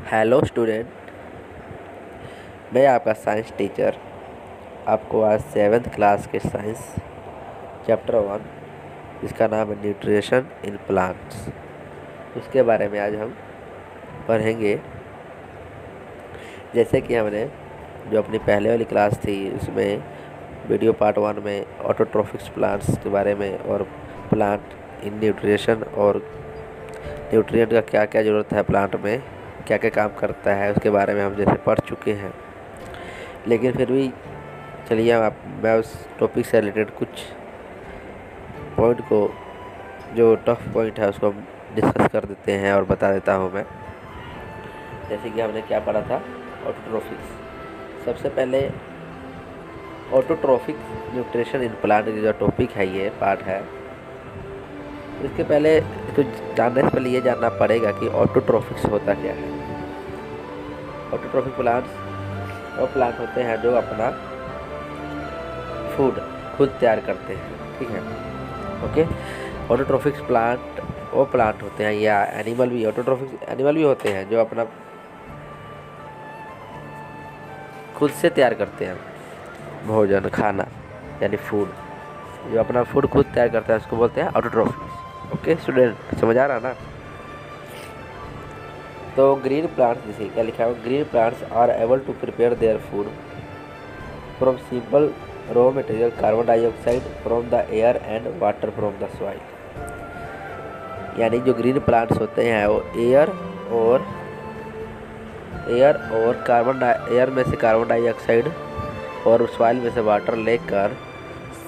Hello student, मैं आपका science teacher आपको आज 7th क्लास के साइंस चैप्टर 1 जिसका नाम है न्यूट्रिशन इन प्लांट्स, उसके बारे में आज हम पढ़ेंगे। जैसे कि हमने जो अपनी पहले वाली क्लास थी उसमें वीडियो पार्ट 1 में ऑटोट्रोफिक्स प्लांट्स के बारे में और प्लांट इन न्यूट्रिशन और न्यूट्रिएंट का क्या क्या ज़रूरत है, प्लांट में क्या क्या काम करता है उसके बारे में हम जैसे पढ़ चुके हैं। लेकिन फिर भी चलिए मैं उस टॉपिक से रिलेटेड कुछ पॉइंट को, जो टफ पॉइंट है उसको हम डिस्कस कर देते हैं और बता देता हूँ मैं। जैसे कि हमने क्या पढ़ा था, ऑटोट्रोफिक्स। सबसे पहले ऑटोट्रोफिक न्यूट्रिशन इन प्लांट जो टॉपिक है, ये पार्ट है। इसके पहले तो जानने से पहले ये जानना पड़ेगा कि ऑटोट्रोफिक्स होता क्या है। ऑटोट्रोफिक प्लांट्स वो प्लांट होते हैं जो अपना फूड खुद तैयार करते हैं, ठीक है। ओके, ऑटोट्रोफिक्स प्लांट वो प्लांट होते हैं, या एनिमल भी, ऑटोट्रोफिक एनिमल भी होते हैं जो अपना खुद से तैयार करते हैं भोजन, खाना यानी फूड। जो अपना फूड खुद तैयार करता है उसको बोलते हैं ऑटोट्रोफिक्स। ओके स्टूडेंट, समझ आ रहा ना। तो ग्रीन प्लांट्स, जैसे क्या लिखा है, green plants are able to prepare their food from simple raw material carbon dioxide from the air and water from the soil. यानी जो ग्रीन प्लांट्स होते हैं वो एयर और एयर में से कार्बन डाइऑक्साइड और सॉइल में से वाटर लेकर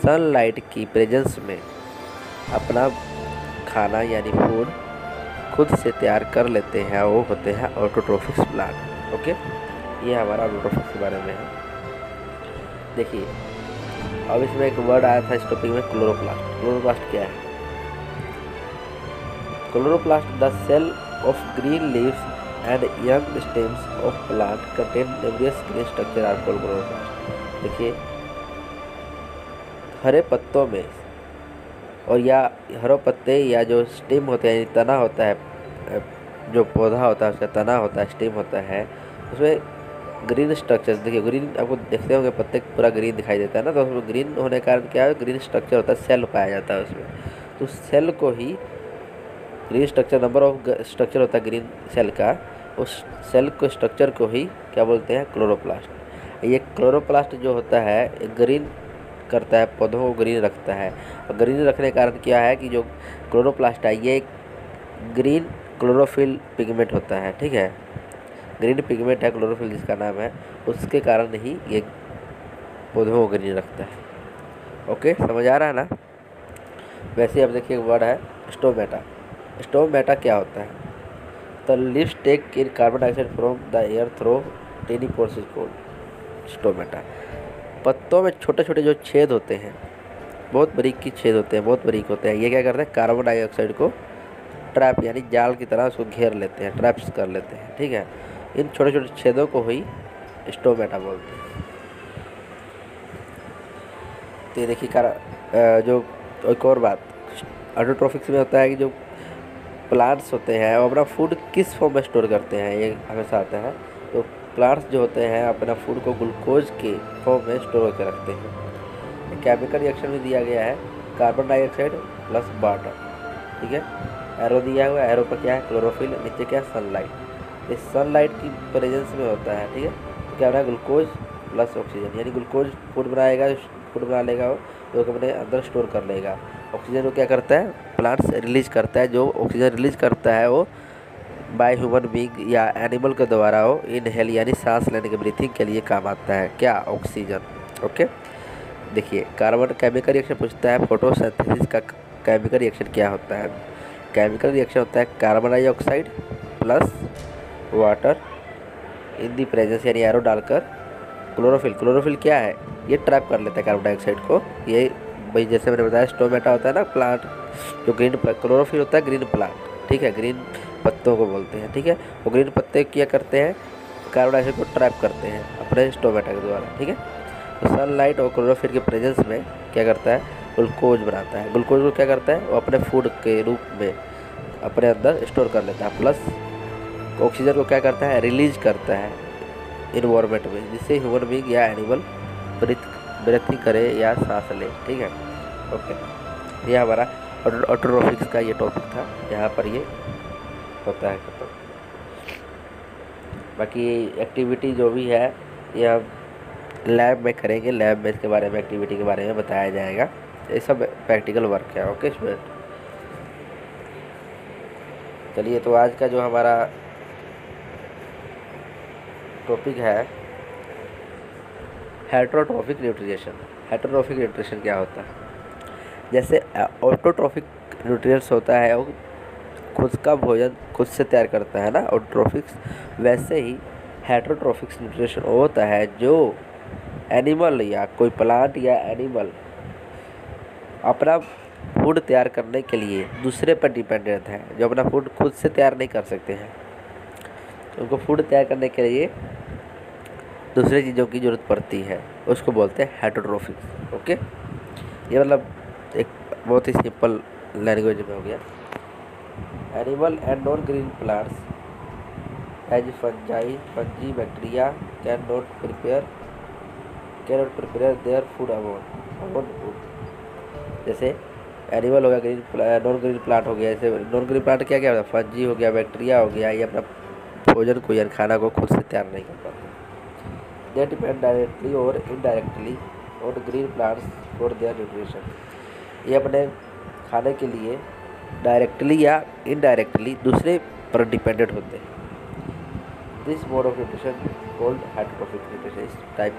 सनलाइट की प्रेजेंस में अपना खाना यानी फूड खुद से तैयार कर लेते हैं, वो होते हैं ऑटोट्रोफिक्स प्लांट। ओके, ये हमारा ऑटोट्रोफिक्स के बारे में है। देखिए, अब इसमें एक वर्ड आया था इस टॉपिक में, क्लोरोप्लास्ट। क्लोरोप्लास्ट क्या है? Chloroplast the cell of green leaves and young stems of plant contain numerous green structure are called chloroplast. देखिए, हरे पत्तों में और या हरे पत्ते या जो स्टेम होते हैं, तना होता है, जो पौधा होता है उसका तना होता है, स्टेम होता है, उसमें ग्रीन स्ट्रक्चर। देखिए, ग्रीन आपको देखते होंगे पत्ते पूरा ग्रीन दिखाई देता है ना, तो उसमें ग्रीन होने के कारण क्या है, ग्रीन स्ट्रक्चर होता है, सेल पाया जाता है उसमें। तो सेल को ही green structure, number of structure होता है ग्रीन सेल का, उस सेल को स्ट्रक्चर को ही क्या बोलते हैं, क्लोरोप्लास्ट। ये क्लोरोप्लास्ट जो होता है ग्रीन करता है, पौधों को ग्रीन रखता है। और ग्रीन रखने के कारण क्या है कि जो क्लोरोप्लास्ट है ये ग्रीन क्लोरोफिल पिगमेंट होता है, ठीक है। ग्रीन पिगमेंट है क्लोरोफिल जिसका नाम है, उसके कारण ही ये पौधों को ग्रीन रखता है। ओके, समझ आ रहा है ना। वैसे अब देखिए, वर्ड है स्टोमेटा। स्टोमेटा क्या होता है? The leaves take in carbon dioxide from the air through tiny pores is called stomata. पत्तों में छोटे छोटे जो छेद होते हैं, बहुत बारीक की छेद होते हैं, बहुत बारीक होते हैं, ये क्या करते हैं, कार्बन डाइऑक्साइड को ट्रैप यानी जाल की तरह उसको घेर लेते हैं, ट्रैप्स कर लेते हैं, ठीक है। इन छोटे छोटे छेदों को ही स्टोमेटा बोलते हैं। तो ये देखिए, जो एक और बात ऑटोट्रोफिक्स में होता है कि जो प्लांट्स होते हैं वो अपना फूड किस फॉर्म में स्टोर करते हैं, ये हमेशा आता है। तो प्लांट्स जो होते हैं अपना फूड को ग्लूकोज के फॉर्म में स्टोर करके रखते हैं। केमिकल रिएक्शन में दिया गया है कार्बन डाइऑक्साइड प्लस वाटर, ठीक है। एरो दिया हुआ है, एरो पर क्या है, क्लोरोफिल, नीचे क्या है, सनलाइट। इस सनलाइट की प्रेजेंस में होता है, ठीक है। तो क्या होना है, ग्लूकोज प्लस ऑक्सीजन, यानी ग्लूकोज फूड बनाएगा, फूड बना लेगा वो, तो अपने अंदर स्टोर कर लेगा। ऑक्सीजन को क्या करता है, प्लांट्स रिलीज करता है। जो ऑक्सीजन रिलीज करता है वो बाय ह्यूमन बीइंग या एनिमल के द्वारा वो इनहेल यानी सांस लेने के, ब्रीथिंग के लिए काम आता है, क्या, ऑक्सीजन। ओके, देखिए, कार्बन केमिकल रिएक्शन पूछता है, फोटोसिंथेसिस का केमिकल रिएक्शन क्या होता है। केमिकल रिएक्शन होता है carbon dioxide plus water in the presence, यानी एरो डालकर क्लोरोफिल। क्लोरोफिल क्या है, ये ट्रैप कर लेता है कार्बन डाइऑक्साइड को। ये भाई जैसे मैंने बताया स्टोमेटा होता है ना प्लांट, जो ग्रीन क्लोरोफिल होता है ग्रीन प्लांट, ठीक है, ग्रीन पत्तों को बोलते हैं, ठीक है। वो ग्रीन पत्ते क्या करते हैं, कार्बन डाइऑक्साइड को ट्रैप करते हैं अपने स्टोमेटा के द्वारा, ठीक है। तो सनलाइट और क्लोरोफिल के प्रेजेंस में क्या करता है, ग्लूकोज बनाता है। ग्लूकोज को क्या करता है, वो अपने फूड के रूप में अपने अंदर स्टोर कर लेता है, प्लस ऑक्सीजन को क्या करता है, रिलीज करता है इन्वायरमेंट में, जिससे ह्यूमन बींग या एनिमल ब्रीथिंग करे या सांस ले। ठीक है, ओके। ये हमारा ऑटोट्रॉफिक्स का ये टॉपिक था, यहाँ पर ये होता है खत्म। बाकी एक्टिविटी जो भी है ये हम लैब में करेंगे, लैब में इसके बारे में, एक्टिविटी के बारे में बताया जाएगा। ये सब प्रैक्टिकल वर्क है। ओके स्टूडेंट, चलिए तो आज का जो हमारा टॉपिक है हेटरोट्रॉफिक न्यूट्रिशन। हेटरोट्रॉफिक न्यूट्रिशन क्या होता है? जैसे ऑटोट्रॉफिक न्यूट्रिएंट्स होता है वो खुद का भोजन खुद से तैयार करता है ना ऑटोट्रॉफिक्स, वैसे ही हेटरोट्रॉफिक्स न्यूट्रिशन वो होता है जो एनिमल या कोई प्लांट या एनिमल अपना फूड तैयार करने के लिए दूसरे पर डिपेंडेंट है, जो अपना फूड खुद से तैयार नहीं कर सकते हैं। उनको फूड तैयार करने के लिए दूसरी चीज़ों की ज़रूरत पड़ती है, उसको बोलते हैं हेटरोट्रॉफिक्स। ओके, ये मतलब एक बहुत ही सिंपल लैंग्वेज में हो गया। Animal and non green plants as fungi bacteria cannot prepare their food among food. जैसे एनिमल हो गया, नॉन ग्रीन प्लांट हो गया। जैसे नॉन ग्रीन प्लांट क्या क्या होता है, फंजी हो गया, बैक्टीरिया हो गया, ये अपना भोजन को या खाना को खुद से तैयार नहीं कर पाते। दे डिपेंड डायरेक्टली और indirectly on green plants for their nutrition. ये अपने खाने के लिए डायरेक्टली या इनडायरेक्टली दूसरे पर डिपेंडेंट होते हैं। This mode of nutrition called heterotrophic nutrition. इस टाइप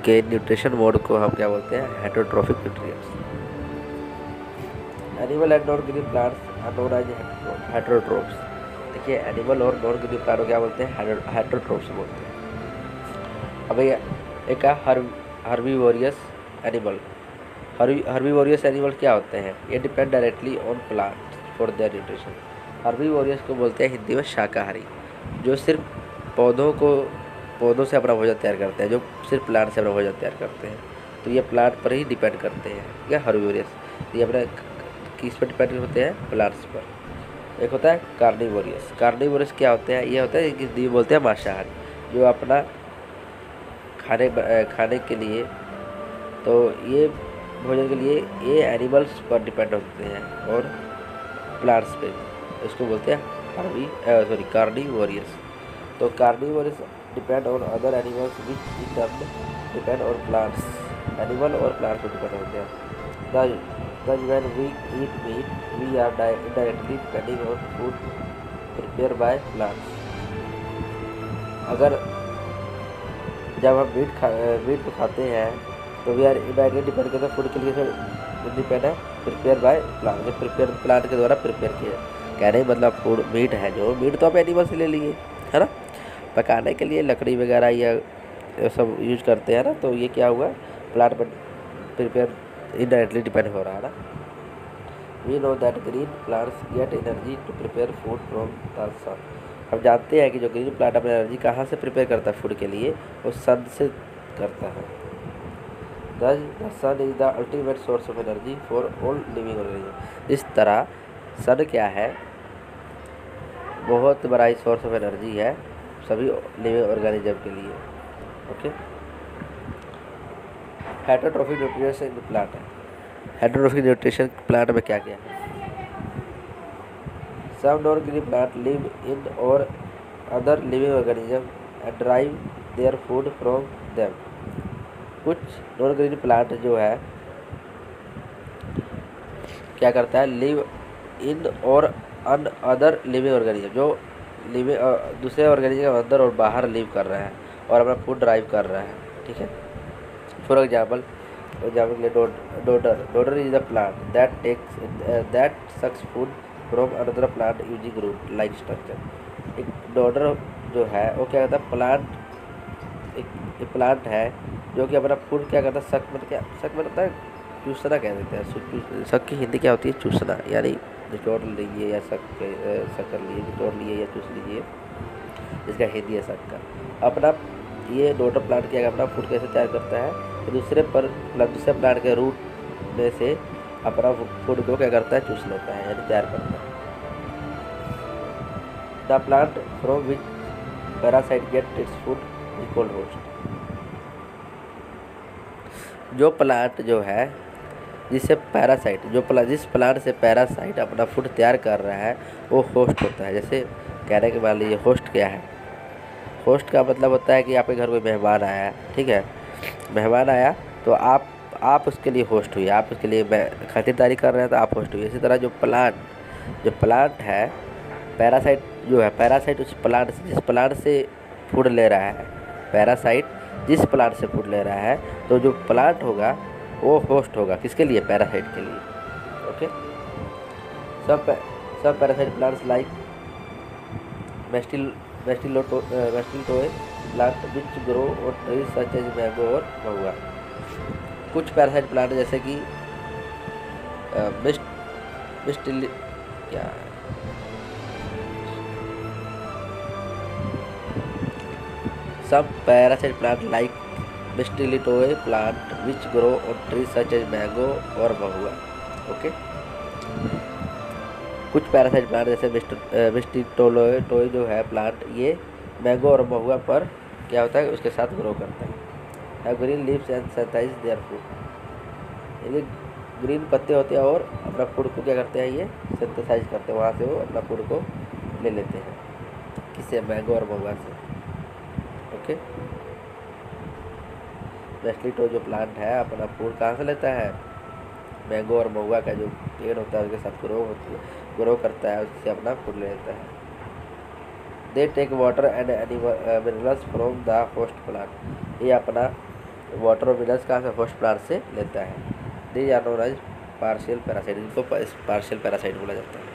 के न्यूट्रिशन मोड को हम क्या बोलते हैं, heterotrophic nutrients. Animal and non green plants are known as heterotrophs. देखिए एनिमल और नॉन ग्रीन प्लांट को क्या बोलते हैं, हेटरोट्रॉफ्स बोलते हैं। अब एक हर्बीवोरियस एनिमल। हर्बीवोरियस एनिमल क्या होते हैं, ये depend directly on plant for their nutrition. Herbivorous को बोलते हैं हिंदी में शाकाहारी, जो सिर्फ पौधों से अपना भोजन तैयार करते हैं, जो सिर्फ प्लांट से अपना भोजन तैयार करते हैं। तो ये प्लांट पर ही डिपेंड करते हैं। क्या हर्बीवोरियस, ये अपना किस पर डिपेंड होते हैं, प्लांट्स पर। एक होता है कार्निवोरियस। कार्निवोरियस क्या होते हैं, ये होता है हिंदी में बोलते हैं मांसाहारी, जो अपना खाने के लिए, तो ये भोजन के लिए ये एनिमल्स पर डिपेंड होते हैं और प्लांट्स पे, इसको बोलते हैं कार्निवोरियस। तो carnivorous depend on other animals which in turn depend on plants. Animal और प्लांट्स पर डिपेंड होते हैं। Thus when we eat meat, we are indirectly depending on food prepared by plants. अगर जब हम मीट को खाते हैं तो वी आर इनडायरेक्टली डिपेंड करते हैं फूड के लिए, डिपेंड है प्रिपेयर बाय प्लांट, जो प्रिपेयर प्लांट के द्वारा प्रिपेयर किया। कहने मतलब फूड मीट है, जो मीट तो आप एनिमल से ले लिए है ना, पकाने के लिए लकड़ी वगैरह या सब यूज करते हैं ना, तो ये क्या हुआ, प्लांट पर प्रिपेयर इनडायरेक्टली डिपेंड हो रहा है ना। We know that green plants get energy to prepare food from the sun. हम जानते हैं कि जो ग्रीन प्लांट अपनी एनर्जी कहाँ से प्रिपेयर करता है फूड के लिए, वो सन से करता है। Thus the sun is the ultimate source of energy for all living organisms। इस तरह सन क्या है, बहुत बड़ा सोर्स ऑफ एनर्जी है सभी लिविंग ऑर्गेनिज्म के लिए। Okay, heterotrophic nutrition in plant है। हेटरोट्रॉफिक न्यूट्रिशन प्लांट में क्या क्या है? Some non green plant live in or other living organism and drive their food from them. कुछ नॉन ग्रीन प्लांट जो है क्या करता है, live in or other living organism, जो दूसरे ऑर्गेनिज्म के अंदर और बाहर लिव कर रहा है और अपना फूड ड्राइव कर रहा है। ठीक है, फॉर एग्जाम्पल के लिए dodder is the plant that sucks food from another plant using root like structure. एक डोडर जो है वो क्या करता है, एक प्लांट है जो कि अपना फूड क्या करता है, शक में रहता है, चूसना कह देते हैं। शक की हिंदी क्या होती है, चूसना, यानी निचोड़ लीजिए या शक कर लीजिए, निचोड़ लीजिए या चूस लीजिए, इसका हिंदी है शक का। अपना ये डोडर प्लांट क्या अपना फूड कैसे तैयार करता है, तो दूसरे प्लांट के रूट में से अपना फूड को क्या करता है, चूस लेता है, यानी तैयार करता है। The plant from which parasite get its food is called host. जो प्लांट जो है जिस प्लांट से पैरासाइट अपना फूड तैयार कर रहा है वो होस्ट होता है। जैसे कहने के मान लीजिए होस्ट क्या है, होस्ट का मतलब होता है कि आपके घर कोई मेहमान आया है, ठीक है, मेहमान आया तो आप उसके लिए होस्ट हुई, आप उसके लिए खातिरदारी कर रहे हैं तो आप होस्ट हुई। इसी तरह जो प्लांट है, पैरासाइट जो है, पैरासाइट उस प्लांट से जिस प्लांट से फूड ले रहा है, पैरासाइट जिस प्लांट से फूड ले रहा है तो जो प्लांट होगा वो होस्ट होगा किसके लिए, पैरासाइट के लिए। ओके, सब parasite plants like mistletoe plant which grow or trees such as mango और महुआ। कुछ पैरासाइट प्लांट जैसे कि मिस्टिल क्या है, some parasite plant like mistletoe plant which grow on trees such as mango और महुआ। ओके, कुछ पैरासाइट प्लांट जैसे मिस्टिलोए जो है प्लांट, ये मैंगो और महुआ पर क्या होता है उसके साथ ग्रो करता है। Green leaves and synthesize their food. ये ग्रीन पत्ते होते हैं और अपना फूड को क्या करते हैं, ये सिंथेसाइज करते हैं, वहाँ से वो अपना फूड को ले लेते हैं, किससे, मैंगो और महुआ से। ओके, मेस्टिलोटो जो प्लांट है अपना फूड कहाँ से लेता है, मैंगो और महुआ का जो पेड़ होता है उसके साथ ग्रो करता है, उससे अपना फूड ले लेता है। They take water and minerals from the host plant. ये अपना वाटर और मिनरल्स कहाँ से, होस्ट प्लांट से लेता है। These are known as partial parasite, इनको पार्शियल पैरासाइट बोला जाता है।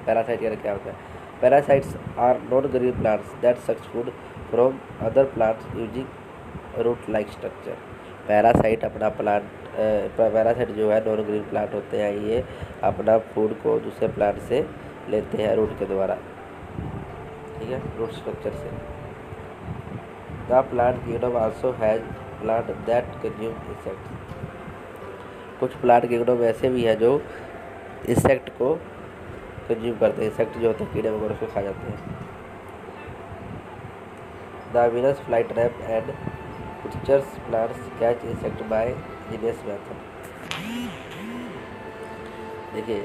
पैरासाइट यानी क्या होता है, parasites are non green plants that sucks food from other plants using root like structure. Parasite जो है नॉन ग्रीन प्लांट होते हैं, ये अपना फूड को दूसरे प्लांट से लेते हैं रूट के द्वारा, ठीक है, रूट स्ट्रक्चर से। The plant kingdom also has plant that consume insects. कुछ प्लांट किंगडम ऐसे भी है जो इंसेक्ट को कंज्यूम करते हैं, इंसेक्ट जो होते हैं कीड़े वगैरह उसको खा जाते हैं। The Venus fly trap and pitchers plants catch insect by ingenious method. देखिए,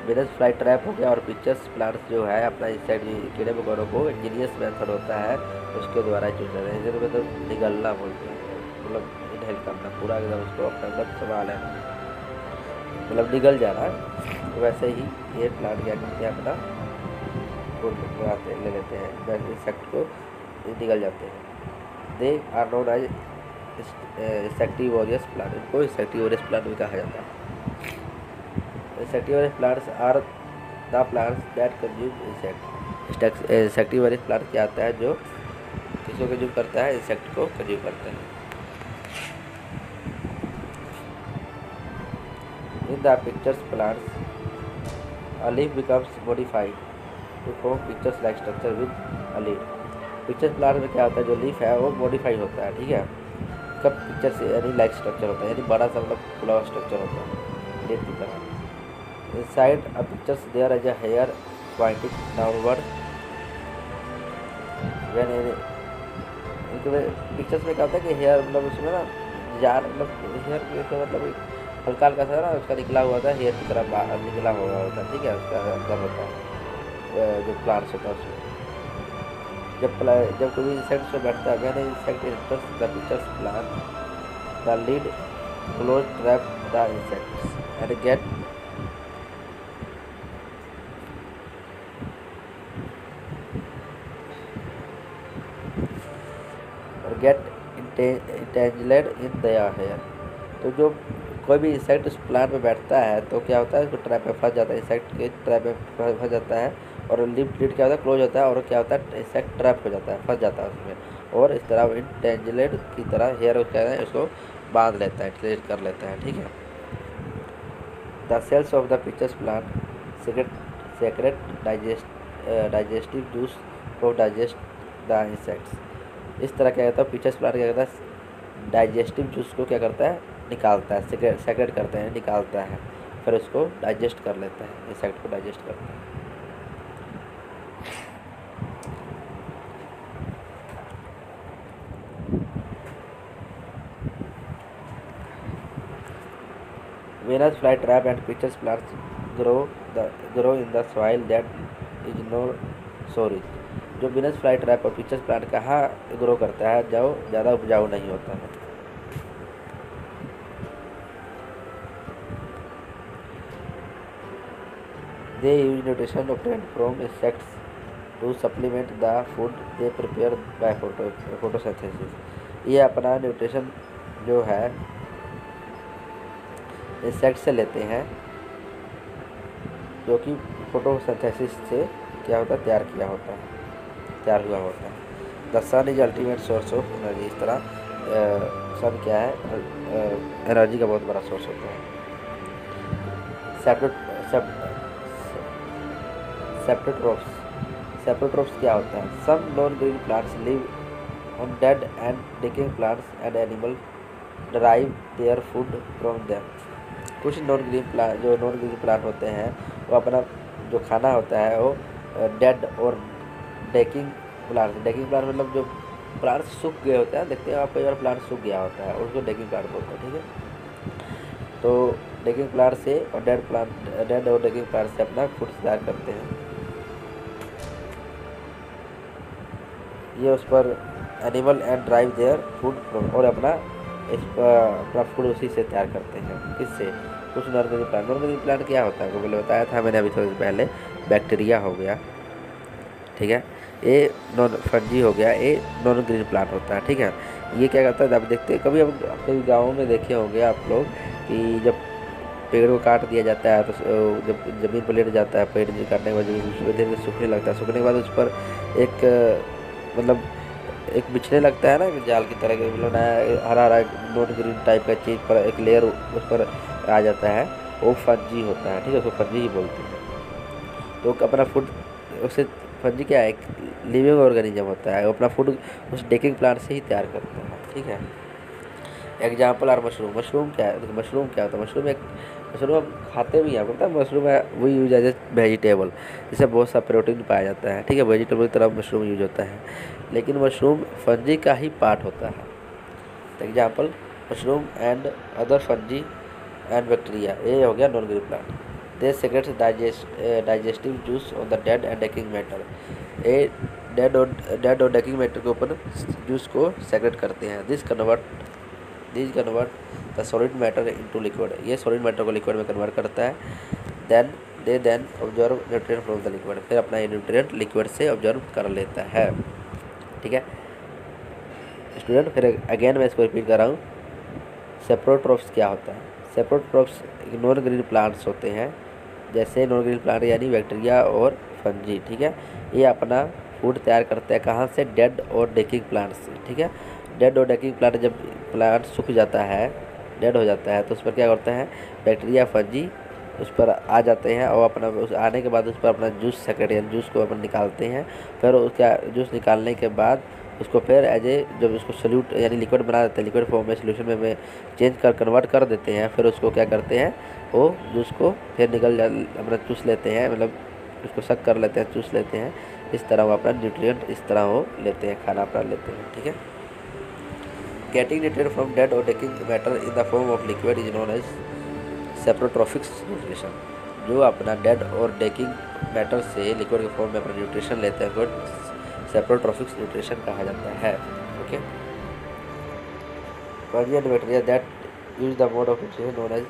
वीनस फ्लाई ट्रैप हो गया और पिक्चर्स प्लांट्स जो है अपना इंसेक्ट कीड़े मकोड़ों को इंजीनियस मेथड होता है उसके द्वारा चूज करते हैं। जैसे मतलब निगलना बोलते हैं, मतलब इनहेल करना, पूरा एकदम उसको अपना अंदर समा लेना, मतलब निगल जाना। तो वैसे ही ये प्लांट क्या करते हैं, अपना फूड ले लेते हैं, वैसे इंसेक्ट को निगल जाते हैं। They are known as insectivorous plant, इनको इंसेक्टिवोरियस प्लांट भी कहा जाता है। Insectivorous plants are the plants that consume insect. Insectivorous plant क्या आता है, जो किसको कंज्यूम करता है, इंसेक्ट को कंज्यूम करता है। In the pictures plants a leaf becomes modified to form pictures like structure with a leaf। Pictures plant में क्या होता है, जो लीफ है वो मॉडिफाई होता है, ठीक है, कब पिक्चर से यानी लाइक स्ट्रक्चर होता है, यानी बड़ा सा मतलब खुला हुआ स्ट्रक्चर होता है लीफ की तरह। Inside a pitchers there is a hair pointing downward. When pitchers में क्या होता है कि हेयर मतलब उसमें ना जार मतलब हेयर मतलब हल्का हल्का सा ना उसका निकला हुआ था, हेयर की तरह बाहर निकला हुआ होता है, ठीक है, उसका अंदर होता है जो प्लांट्स होता है उसमें। जब कोई इंसेक्ट से बैठता है, when insect enters the pitchers plant the lid close trap the insects and get entangled in their hair. तो जो कोई भी इंसेक्ट उस प्लांट में बैठता है तो क्या होता है, उसको ट्रैप में फंस जाता है, इंसेक्ट के ट्रैप में फंस जाता है, और लिप लीड क्या होता है, क्लोज होता है, और क्या होता है, इंसेक्ट ट्रैप हो जाता है, फंस जाता है उसमें, और इस तरह इंटेंजलेड की तरह हेयर क्या है उसको बांध लेता है, क्लियर कर लेता है, ठीक है। The cells of the pitchers plant secrete digestive juice for digest the insects. इस तरह क्या कहता है, पिक्चर्स प्लांट क्या करता है, डाइजेस्टिव जूस को क्या करता है, निकालता है, सेक्रेट करते हैं, निकालता है, फिर उसको डाइजेस्ट कर लेता है, इंसेक्ट को डाइजेस्ट करता है। Venus flytrap and pitcher plants grow in the soil that is no soil. जो विनस फ्लाई ट्रैप और पिचर्स प्लांट कहाँ ग्रो करता है जो ज़्यादा उपजाऊ नहीं होता है। They use nutrition obtained from insects to supplement the food they prepare by photosynthesis. ये अपना न्यूट्रिशन जो है इंसेक्ट से लेते हैं जो कि फोटोसिंथेसिस से क्या होता है तैयार हुआ होता है। The sun is ultimate source of energy. इस तरह सन क्या है एनर्जी का बहुत बड़ा सोर्स होता है। सेप्रोट्रोप्स क्या होता है? Some non green plants live on dead and decaying plants and animal derive their food from them. कुछ जो नॉन ग्रीन प्लांट होते हैं वो अपना जो खाना होता है वो डेड और डेकिंग प्लांट मतलब जो प्लांट सूख गए होते हैं, देखते हैं आप कई बार प्लांट सूख गया होता है उसको डेकिंग प्लांट बोलते हैं। ठीक है, तो डेकिंग प्लांट से और डेड और डेकिंग प्लांट से अपना फूड तैयार करते हैं। ये उस पर animal and drive their food और अपना फूड उसी से तैयार करते हैं। किससे? कुछ नॉन ग्रीन प्लांट क्या होता है वो पहले बताया था मैंने अभी थोड़ी देर पहले। बैक्टीरिया हो गया, ठीक है, ये नॉन फंजी हो गया, ये नॉन ग्रीन प्लांट होता है। ठीक है, ये क्या करता है आप देखते हैं कभी गाँव में देखे होंगे आप लोग कि जब पेड़ को काट दिया जाता है तो जब ज़मीन पर लेट जाता है पेड़ काटने के बाद धीरे धीरे सूखने लगता है। सूखने के बाद उस पर एक बिछने लगता है ना जाल की तरह के, मतलब हरा नॉन ग्रीन टाइप का चीज़ पर एक लेयर उस पर आ जाता है, वो फंजी होता है। ठीक है, उसको फंजी ही बोलते हैं। तो अपना फूड उससे फंजी क्या है? एक लिविंग ऑर्गेनिज्म होता है, वो अपना फूड उस डेकिंग प्लांट से ही तैयार करता है। ठीक है, एग्जाम्पल आर मशरूम क्या है? मशरूम क्या होता है? मशरूम हम खाते भी हैं, पता है मशरूम है वही यूज एज ए वेजिटेबल, जिससे बहुत सा प्रोटीन पाया जाता है। ठीक है, वेजिटेबल की तरह मशरूम यूज होता है, लेकिन मशरूम फंजी का ही पार्ट होता है। Example mushroom and other fungi and bacteria, ये हो गया non green plant. They secrete digestive juice on the dead and decaying matter. ये डेड और डेकिंग मैटर के ऊपर जूस को सेक्रेट करते हैं। This convert the solid matter into liquid. ये सॉलिड मैटर को लिक्विड में कन्वर्ट करता है। Then observe nutrient from the liquid. फिर अपना ये न्यूट्रिएंट लिक्विड से ऑब्जर्व कर लेता है। ठीक है स्टूडेंट, फिर अगेन मैं इसको रिपीट कर रहा हूँ। सेप्रोट्रोप्स क्या होता है? सेप्रोट्रोप्स नॉन ग्रीन प्लांट्स होते हैं, जैसे नॉन ग्रीन प्लांट यानी बैक्टीरिया और फंजी। ठीक है, ये अपना फूड तैयार करते हैं कहाँ से? डेड और डेकिंग प्लांट से। ठीक है, डेड और डेकिंग प्लांट जब प्लांट सूख जाता है, डेड हो जाता है, तो उस पर क्या करते हैं? बैक्टीरिया फंजी उस पर आ जाते हैं और अपना उस आने के बाद उस पर अपना जूस सेक्रेट यानी जूस को अपन निकालते हैं। फिर उसका जूस निकालने के बाद उसको फिर जब उसको सोल्यूट यानी लिक्विड बना देते हैं, लिक्विड फॉर्म में सोल्यूशन में कन्वर्ट कर देते हैं। फिर उसको क्या करते हैं? वो जूस को फिर अपना चूस लेते हैं, मतलब उसको सक कर लेते हैं, चूस लेते हैं। इस तरह वो अपना न्यूट्रिएंट इस तरह वो लेते हैं, खाना अपना लेते हैं। ठीक है, गेटिंग न्यूट्रिएंट फ्रॉम डेड और decaying matter in the form of liquid is known as saprotrophics nutrition. जो अपना डेड और डेकिंग मैटर से लिक्विड के फॉर्म में अपना न्यूट्रिशन लेते हैं सेप्रोट्रोफिक्स न्यूट्रिशन कहा जाता है। Okay, fungi and bacteria that use the mode of nutrition known as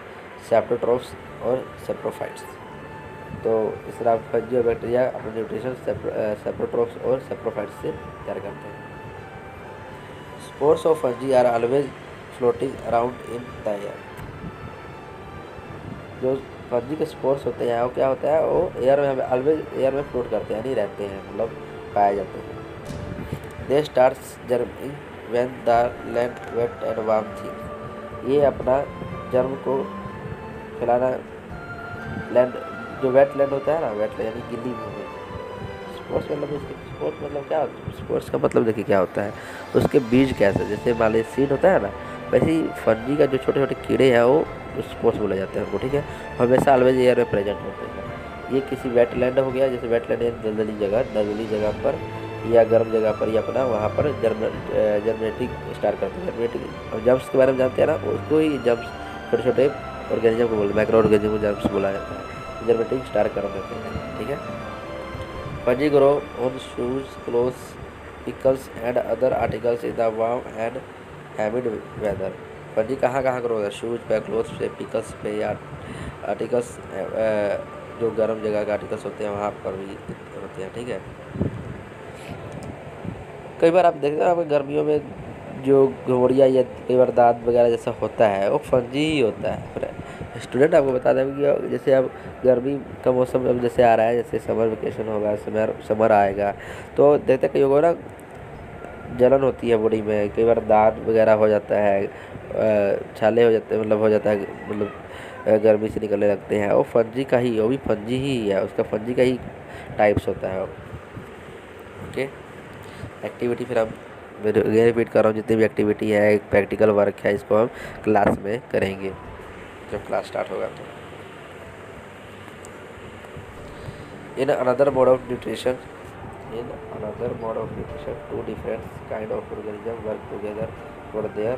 saprotrophs or saprophytes. तो इस तरह फंजी और बैक्टीरिया अपना न्यूट्रिशन सेप्रोट्रोफ्स और सेप्रोफाइट्स से तैयार करते हैं। Spores of fungi are always floating around in the air. जो फंजी के स्पोर्स होते हैं वो क्या होता है? वो एयर में ऑलवेज एयर में फ्लोट करते हैं, नहीं रहते हैं, मतलब पाए जाते हैं। They starts germing when the land wet and warm थी। ये अपना जर्म को फैलाना लैंड जो वेट लैंड होता है ना, वेट लैंड यानी गीली भूमि। स्पोर्ट्स मतलब क्या होता है? स्पोर्ट्स का मतलब देखिए क्या होता है, उसके बीज कैसे, जैसे मान लीजिए सीड होता है ना, वैसे ही फंजी का जो छोटे छोटे कीड़े हैं वो स्पोर्स बोले जाते हैं उनको। ठीक है, हमेशा ऑलवेज एयर में प्रेजेंट होते हैं। ये किसी वेटलैंड हो गया, जैसे वेटलैंड या दलदली जगह पर या गर्म जगह पर या अपना वहाँ पर जर्मिनेटिंग स्टार्ट करते हैं। जर्मिनेटिंग और जम्प्स के बारे में जानते हैं ना, उसको ही जम्प्स छोटे छोटे ऑर्गेनिज्म को बोलते हैं, माइक्रो ऑर्गेनिज्म को जर्म्स बोला जाता है, जर्मेटिंग स्टार्ट कर देते हैं। ठीक है, fungi grow on shoes, clothes, pickles and other articles in the warm and humid weather. Fungi कहाँ कहाँ ग्रो होता है? शूज पे, क्लोथ्स पे, पिकल्स पे, या आर्टिकल्स जो गर्म जगह के आर्टिकल्स होते हैं वहाँ पर भी होते हैं। ठीक है, कई बार आप देखते हैं गर्मियों में जो घोड़िया या कई बार दांत वगैरह जैसा होता है वो फंजी ही होता है। फिर स्टूडेंट आपको बता दें कि जैसे अब गर्मी का मौसम अब जैसे आ रहा है, जैसे समर वेकेशन होगा, समर आएगा, तो देखते कई लोगों ना जलन होती है बॉडी में, कई बार दांत वगैरह हो जाता है, छाले हो जाते हैं, मतलब हो जाता है, मतलब गर्मी से निकलने लगते हैं। वो फंजी का ही, वो भी फंजी ही है, उसका फंजी का ही टाइप्स होता है। ओके, एक्टिविटी फिर हम रिपीट कर रहा हूँ, जितनी भी एक्टिविटी है, एक प्रैक्टिकल वर्क है, इसको हम क्लास में करेंगे जब क्लास स्टार्ट होगा। तो in another mode of nutrition two different kind of organism work together for their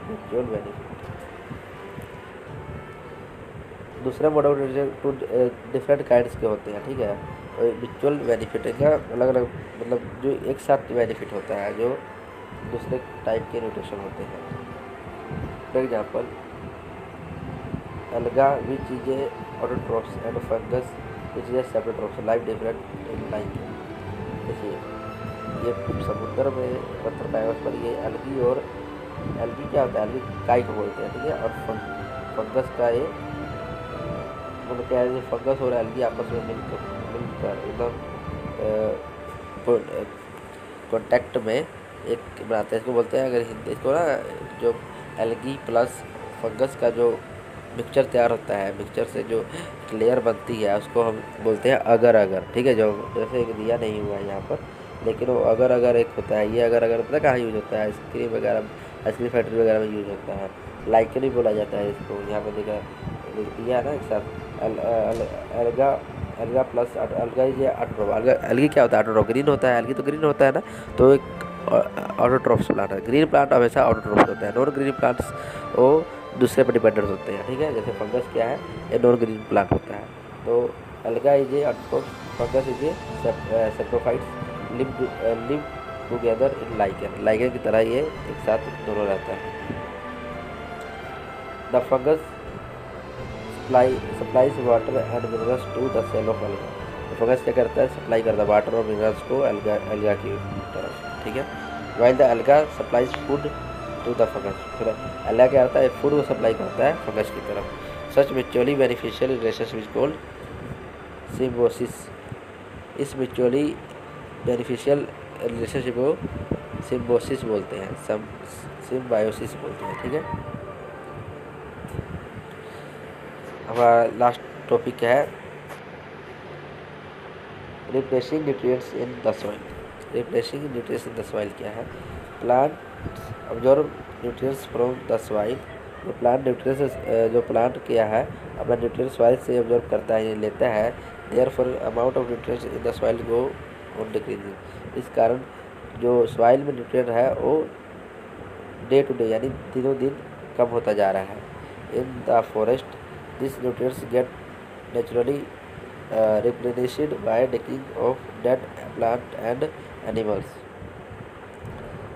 mutual benefit. दूसरे mode of nutrition two different kinds के होते हैं। ठीक है, म्यूचुअल बेनिफिट का अलग अलग, मतलब जो एक साथ बेनिफिट होता है, जो दूसरे टाइप के न्यूट्रिशन होते हैं। For example, alga which is a autotrophs and fungus which is a saprotrophs life different in like. देखिए, ये समुद्र में पत्थर पाया उस पर ये अलगी, और अलगी क्या होता है? अलगी काई को बोलते हैं। ठीक है, और फंगस का ये मतलब क्या है, फंगस और एल्गी आपस में मिलकर एकदम कॉन्टैक्ट में एक बनाते हैं, इसको बोलते हैं, अगर हिंदी इसको ना, जो एल्गी प्लस फंगस का जो मिक्सचर तैयार होता है, मिक्सचर से जो लेयर बनती है, उसको हम बोलते हैं अगर अगर। ठीक है, जो जैसे एक दिया नहीं हुआ है यहाँ पर, लेकिन वो अगर अगर एक होता है। ये अगर अगर पता कहाँ यूज होता है? आइसक्रीम वगैरह, आइसक्रीम फैक्ट्री वगैरह में यूज होता है। लाइकन ही बोला जाता है इसको, यहाँ पर दिया है ना एक साथ, अलगा प्लस अलगा ये ऑटोट्रोफ। अलगी क्या होता है? ऑटोट्रोफ। ग्रीन होता है, अलगी तो ग्रीन होता है ना, तो एक ऑटोट्रोफ्स प्लांट है। ग्रीन प्लांट हमेशा ऑटोट्रोफ्स होता है, नॉन ग्रीन प्लांट्स वो दूसरे पर डिपेंडेंट होते हैं। ठीक है, जैसे फंगस क्या है? ये नॉन ग्रीन प्लांट होता है। तो alga is a autotroph, fungus is a saprophytes, live together in lichen. Lichen की तरह ये एक साथ दोनों रहता है। The fungus supplies water and minerals to the cell of alga. तो फंगस क्या करता है? सप्लाई करता है वाटर और मिनरल्स को अलगा की तरफ। ठीक है, while the alga supplies food to the fungus. फिर अलगा क्या करता है? फूड को सप्लाई करता है फंगस की तरफ। Such mutually beneficial relationship is called symbiosis. इस म्यूचुअली बेनिफिशियल रिलेशनशिप को सिम्बोसिस बोलते हैं, सिम्बायोसिस बोलते हैं। ठीक है, हमारा लास्ट टॉपिक है replacing nutrients in the soil. Replacing nutrients in the soil क्या है? Plant absorb nutrients from the soil. जो प्लांट न्यूट्रिएंट्स, जो प्लांट क्या है अपना न्यूट्रिएंट्स सॉइल से ऑब्जॉर्व करता है, लेता है। Therefore amount of nutrients in the soil go on decreasing. इस कारण जो सॉइल में न्यूट्रिएंट है वो डे टू डे यानी दिनों दिन कम होता जा रहा है। In the forest these nutrients get naturally replenished by decaying of dead plant and animals।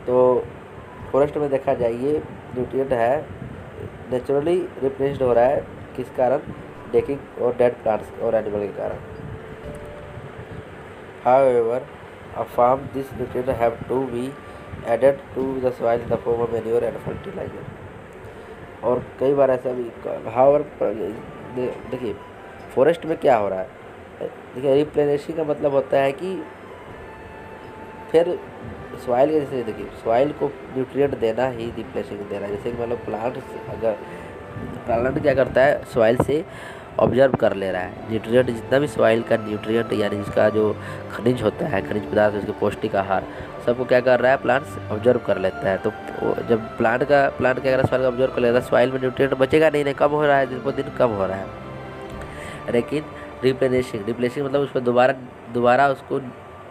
तो फॉरेस्ट में देखा जाए ये न्यूट्रिएंट है नेचुरली रिप्लेनिश्ड हो रहा है, किस कारण? डेकिंग और डेड प्लांट्स और एनिमल के कारण। However, a farm this nutrient have to be added to the soil in the form of manure and fertilizer। और कई बार ऐसा भी देखिए फॉरेस्ट में क्या हो रहा है? देखिए रिप्लेनिशिंग का मतलब होता है कि फिर सॉइल के, जैसे देखिए सॉइल को न्यूट्रिएंट देना ही रिप्लेनिशिंग देना। जैसे कि मतलब प्लांट क्या करता है? सॉइल से ऑब्जर्व कर ले रहा है न्यूट्रिएंट, जितना भी सॉइल का न्यूट्रिएंट यानी जिसका जो खनिज होता है, खनिज पदार्थ, उसके पौष्टिक आहार, सबको क्या कर रहा है? प्लांट्स ऑब्जर्व कर लेता है। तो जब प्लांट क्या कर रहा है? सॉइल का ऑब्जर्व कर लेता है, सॉइल में न्यूट्रिएंट बचेगा नहीं, कम हो रहा है, दिन को दिन कम हो रहा है। लेकिन रिप्लेनिशिंग मतलब उसको दोबारा उसको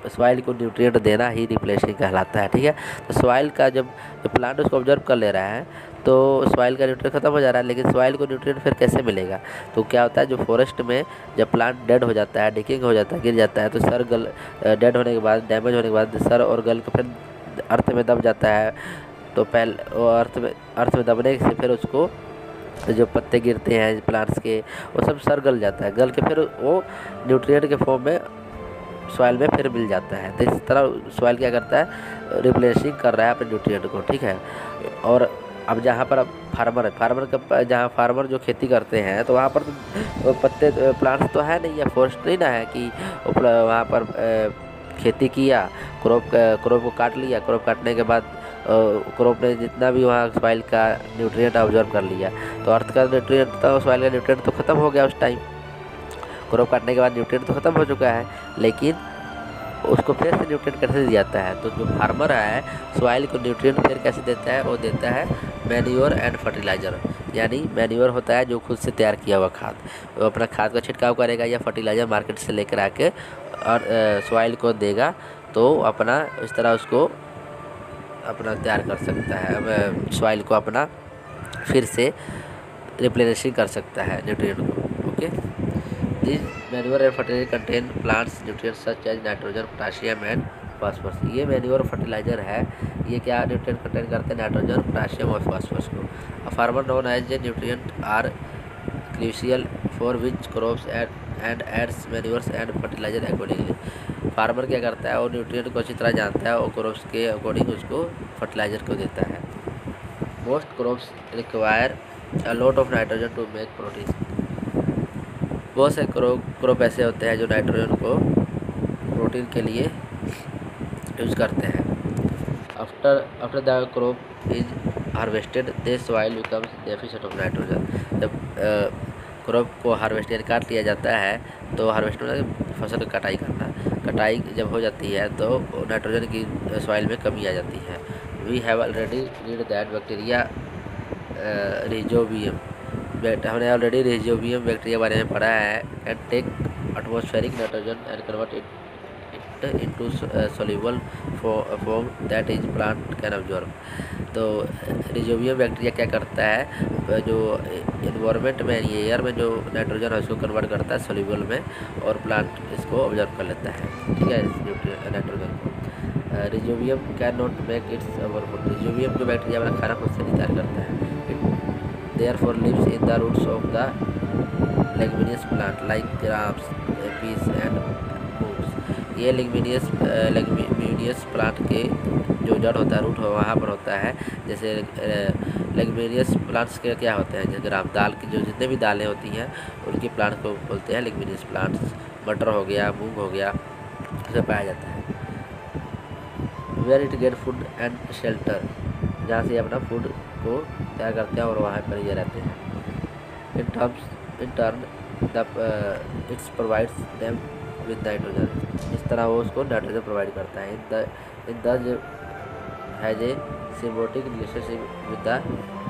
सॉइल को न्यूट्रिएंट देना ही रिप्लेसिंग कहलाता है। ठीक है, तो सॉइल का जब प्लांट उसको ऑब्जर्व कर ले रहा है तो सॉइल का न्यूट्रिएंट खत्म हो जा रहा है, लेकिन सॉइल को न्यूट्रिएंट फिर कैसे मिलेगा? तो क्या होता है, जो फॉरेस्ट में जब प्लांट डेड हो जाता है, डिकिंग हो जाता है, गिर जाता है, तो सर गल डेड होने के बाद, डैमेज होने के बाद सर और गल के फिर अर्थ में दब जाता है। तो पहले वो अर्थ में दबने से फिर उसको जो पत्ते गिरते हैं प्लांट्स के, वो सब सर गल जाता है, गल के फिर वो न्यूट्रिएंट के फॉर्म में सॉइल में फिर मिल जाता है। तो इस तरह सॉइल क्या करता है, रिप्लेसिंग कर रहा है अपने न्यूट्रिएंट को। ठीक है, और अब जहाँ पर जहाँ फार्मर जो खेती करते हैं तो वहाँ पर तो पत्ते प्लांट्स तो है नहीं, या फॉरेस्ट नहीं ना है कि वहाँ पर खेती किया, क्रॉप को काट लिया, क्रॉप काटने के बाद क्रॉप ने जितना भी वहाँ सॉइल का न्यूट्रिएंट ऑब्जर्व कर लिया, तो अर्थ का न्यूट्रिएंट तो सॉइल का न्यूट्रिएंट तो ख़त्म हो गया उस टाइम। क्रॉप काटने के बाद न्यूट्रिएंट तो ख़त्म हो चुका है, लेकिन उसको फिर से न्यूट्रिएंट कैसे दिया जाता है? तो जो फार्मर है सॉइल को न्यूट्रिएंट फिर कैसे देता है? वो देता है मैन्योर एंड फर्टिलाइज़र। यानी मैन्योर होता है जो खुद से तैयार किया हुआ खाद, वो अपना खाद का छिड़काव करेगा, या फर्टिलाइज़र मार्केट से लेकर आके और सॉइल को देगा, तो अपना इस तरह उसको अपना तैयार कर सकता है, सॉइल को अपना फिर से रिप्लेनिशिंग कर सकता है न्यूट्रिएंट को। Okay, this manure and fertiliser contain plants nutrients such as nitrogen, potassium and phosphorus. ये मैन्योर फर्टिलाइजर है, ये क्या न्यूट्रिएंट कंटेन करते हैं? नाइट्रोजन, पोटाशियम और फास्फोरस को। Farmer known as a nutrient are crucial for which crops and adds manures and fertiliser accordingly. Farmer क्या करता है, वो न्यूट्रिएंट को अच्छी तरह जानता है और क्रॉप्स के अकॉर्डिंग उसको फर्टिलाइजर को देता है। Most crops require a lot of nitrogen to make protein. बहुत से क्रॉप ऐसे होते हैं जो नाइट्रोजन को प्रोटीन के लिए यूज करते हैं। After the crop is harvested the soil becomes deficient of nitrogen. जब क्रॉप को हार्वेस्ट काट लिया जाता है, तो हार्वेस्ट में फसल की कटाई जब हो जाती है तो नाइट्रोजन की सॉइल में कमी आ जाती है। We have already read that bacteria rhizobium, हमने ऑलरेडी रिजोबियम बैक्टीरिया बारे में पढ़ा है, and take atmospheric nitrogen and convert it into soluble form that is plant can absorb। तो रिजोबियम बैक्टीरिया क्या करता है, जो इन्वायरमेंट में एयर में जो नाइट्रोजन है उसको कन्वर्ट करता है सोल्यूबल में, और प्लांट इसको ऑब्जर्व कर लेता है। ठीक है, नाइट्रोजन को। Rhizobium can not make its our food. Rhizobium जो बैक्टीरिया अपना खाना खुद से नहीं तैयार करता है। It therefore lives in the roots of the leguminous plant like grams, peas and moves. ये लेग्यूमिनियस प्लांट के जो जड़ होता है, रूट वहाँ पर होता है। जैसे लेग्यूमिनियस प्लांट्स के क्या होते हैं, जैसे ग्राम दाल की जो जितने भी दालें होती हैं उनकी प्लांट को बोलते हैं लेग्यूमिनियस प्लांट्स। मटर हो गया, मूंग हो गया, इसे पाया जाता है। Where it get food and shelter, जहाँ से अपना फूड को तैयार करते हैं और वहाँ पर ये रहते हैं। In turn it's provides them with nitrogen. इस तरह वो उसको नाइट्रोजन प्रोवाइड करता है। In the has a symbiotic relationship with the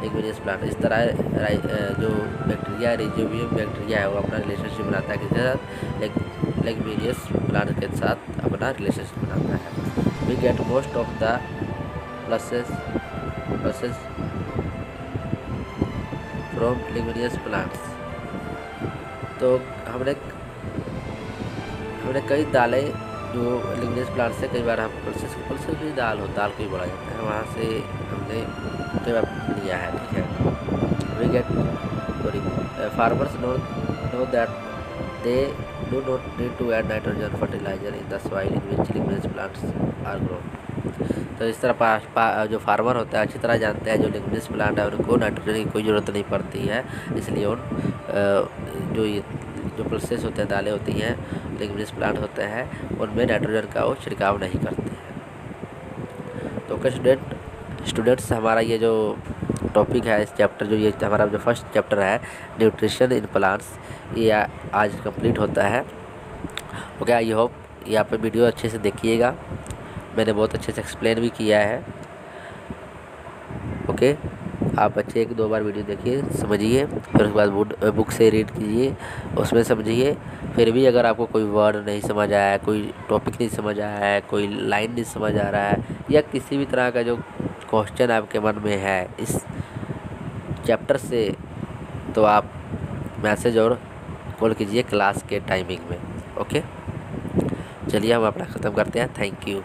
leguminous plant. इस तरह जो बैक्टीरिया रिजोबियम बैक्टीरिया है वो अपना रिलेशनशिप बनाता है किसके साथ, लेग्यूमिनियस प्लांट के साथ अपना रिलेशनशिप बनाता है। We get most of the pluses from leguminous plants. तो हमने कई दालें जो लेग्यूमिनियस प्लांट से, कई बार हम पल्सेस की दाल को ही बोला जाता है, वहाँ से हमने कई बार लिया है। ठीक है, we get farmers know that they do not need to add nitrogen fertiliser in the soil in which leguminous plants are grown. तो इस तरह जो फार्मर होता है अच्छी तरह जानते हैं जो लेग्यूमिनियस प्लांट है उनको नाइट्रोजन की कोई ज़रूरत नहीं पड़ती है, इसलिए उन जो पल्सेस होते हैं, दालें होती हैं, लेग्यूमिनियस प्लांट होते हैं, उनमें नाइट्रोजन का वो छिड़काव नहीं करते हैं। तो स्टूडेंट्स हमारा ये जो टॉपिक है, इस चैप्टर जो ये हमारा जो फर्स्ट चैप्टर है न्यूट्रिशन इन प्लांट्स, ये आज कंप्लीट होता है। ओके, आई होप ये आप वीडियो अच्छे से देखिएगा, मैंने बहुत अच्छे से एक्सप्लेन भी किया है। ओके, आप बच्चे एक दो बार वीडियो देखिए, समझिए, फिर उसके बाद बुक से रीड कीजिए, उसमें समझिए। फिर भी अगर आपको कोई वर्ड नहीं समझ आया है, कोई टॉपिक नहीं समझ आया है, कोई लाइन नहीं समझ आ रहा है, या किसी भी तरह का जो क्वेश्चन आपके मन में है इस चैप्टर से, तो आप मैसेज और कॉल कीजिए क्लास के टाइमिंग में। ओके, चलिए हम अपना ख़त्म करते हैं। Thank you.